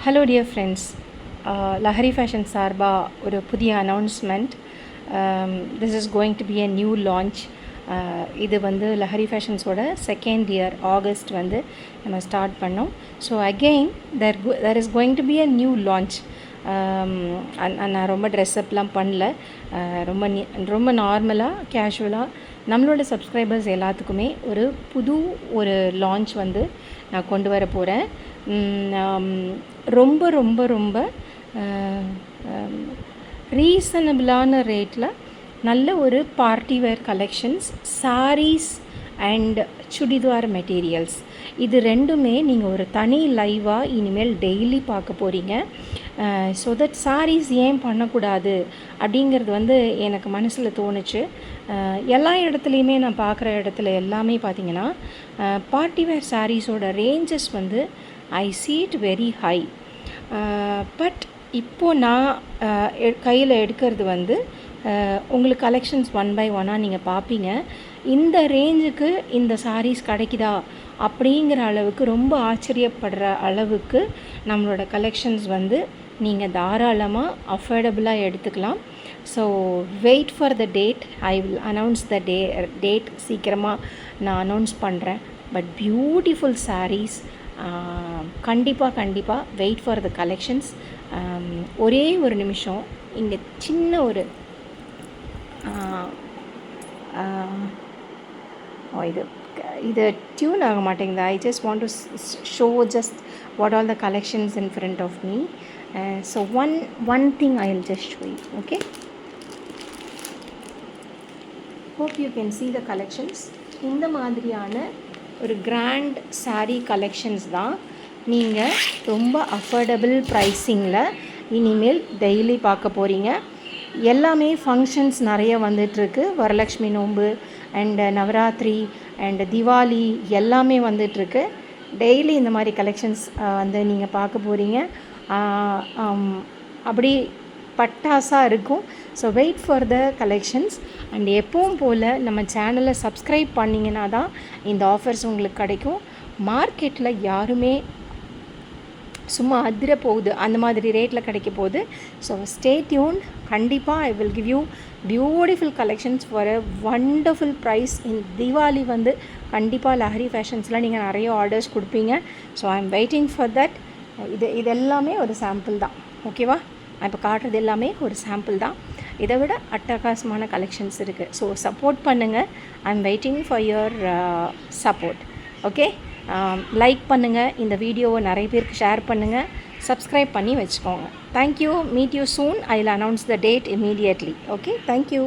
Hello dear friends, Lahari fashion சார்பாக ஒரு புதிய announcement. This is going to be a new launch. இது வந்து லஹரி ஃபேஷன்ஸோட செகண்ட் இயர் ஆகஸ்ட் வந்து நம்ம ஸ்டார்ட் பண்ணோம். So again there is going to be a new launch. நான் ரொம்ப ட்ரெஸ்அப்லாம் பண்ணல, ரொம்ப நார்மலாக கேஷுவலாக நம்மளோட சப்ஸ்கிரைபர்ஸ் எல்லாத்துக்குமே ஒரு லான்ச் வந்து நான் கொண்டு வர போகிறேன். ரொம்ப ரொம்ப ரொம்ப ரீசனபிளான ரேட்டில் நல்ல ஒரு party wear collections, saris and chudidar materials, இது ரெண்டுமே நீங்கள் ஒரு தனி லைவாக இனிமேல் டெய்லி பார்க்க போகிறீங்க. ஸோ தட் சாரீஸ் ஏன் பண்ணக்கூடாது அப்படிங்கிறது வந்து எனக்கு மனசில் தோணுச்சு. எல்லா இடத்துலையுமே நான் பார்க்குற இடத்துல எல்லாமே பார்த்திங்கன்னா பார்ட்டி வேர் சாரீஸோட ரேஞ்சஸ் வந்து ஐ see it very high. But இப்போது நான் கையில் எடுக்கிறது வந்து உங்களுக்கு கலெக்ஷன்ஸ் ஒன் பை ஒன்னாக நீங்கள் பார்ப்பீங்க. இந்த ரேஞ்சுக்கு இந்த சாரீஸ் கிடைக்குதா அப்படிங்கிற அளவுக்கு ரொம்ப ஆச்சரியப்படுற அளவுக்கு நம்மளோட கலெக்ஷன்ஸ் வந்து நீங்கள் தாராளமாக அஃபோர்டபுளாக எடுத்துக்கலாம். So wait for the date. I will announce the date சீக்கிரமாக நான் அனௌன்ஸ் பண்ணுறேன். பட் பியூட்டிஃபுல் சாரீஸ், கண்டிப்பாக வெயிட் ஃபார் த கலெக்ஷன்ஸ். ஒரே ஒரு நிமிஷம், இங்கே சின்ன ஒரு இது டியூன் ஆக மாட்டேங்குது. I just want to show just what all the collections in front of me. So one thing I will just show you. Okay, hope you can see the collections. இந்த மாதிரியான ஒரு கிராண்ட் சாரீ கலெக்ஷன்ஸ் தான் நீங்கள் ரொம்ப affordable ப்ரைஸிங்கில் இனிமேல் daily பார்க்க போகிறீங்க. எல்லாமே ஃபங்க்ஷன்ஸ் நிறைய வந்துட்டுருக்கு. வரலக்ஷ்மி நோன்பு அண்ட் நவராத்திரி அண்ட் திவாலி எல்லாமே வந்துட்டுருக்கு. டெய்லி இந்த மாதிரி கலெக்ஷன்ஸ் வந்து நீங்கள் பார்க்க போகிறீங்க. அப்படி பட்டாசாக இருக்கும். So wait for the collections. And எப்பவும் போல் நம்ம சேனலை சப்ஸ்கிரைப் பண்ணிங்கன்னா தான் இந்த ஆஃபர்ஸ் உங்களுக்கு கிடைக்கும். மார்க்கெட்டில் யாருமே சும்மா அதிர போகுது அந்த மாதிரி ரேட்டில் கிடைக்க போகுது. So stay tune. கண்டிப்பாக I will give you beautiful collections for a wonderful price. In Deepavali வந்து கண்டிப்பாக லஹரி ஃபேஷன்ஸில் நீங்கள் நிறைய ஆர்டர்ஸ் கொடுப்பீங்க. So I am waiting for that. இது எல்லாமே ஒரு சாம்பிள் தான், ஓகேவா? நான் இப்போ காட்டுறது எல்லாமே ஒரு சாம்பிள் தான். இதை விட அட்டகாசமான கலெக்ஷன்ஸ் இருக்குது. ஸோ சப்போர்ட் பண்ணுங்கள். ஐ am waiting for your support. Okay, like பண்ணுங்கள், இந்த வீடியோவை நிறைய பேருக்கு ஷேர் பண்ணுங்கள், சப்ஸ்கிரைப் பண்ணி வச்சுக்கோங்க. Thank you. Meet you soon. I will announce the date immediately. Okay, thank you.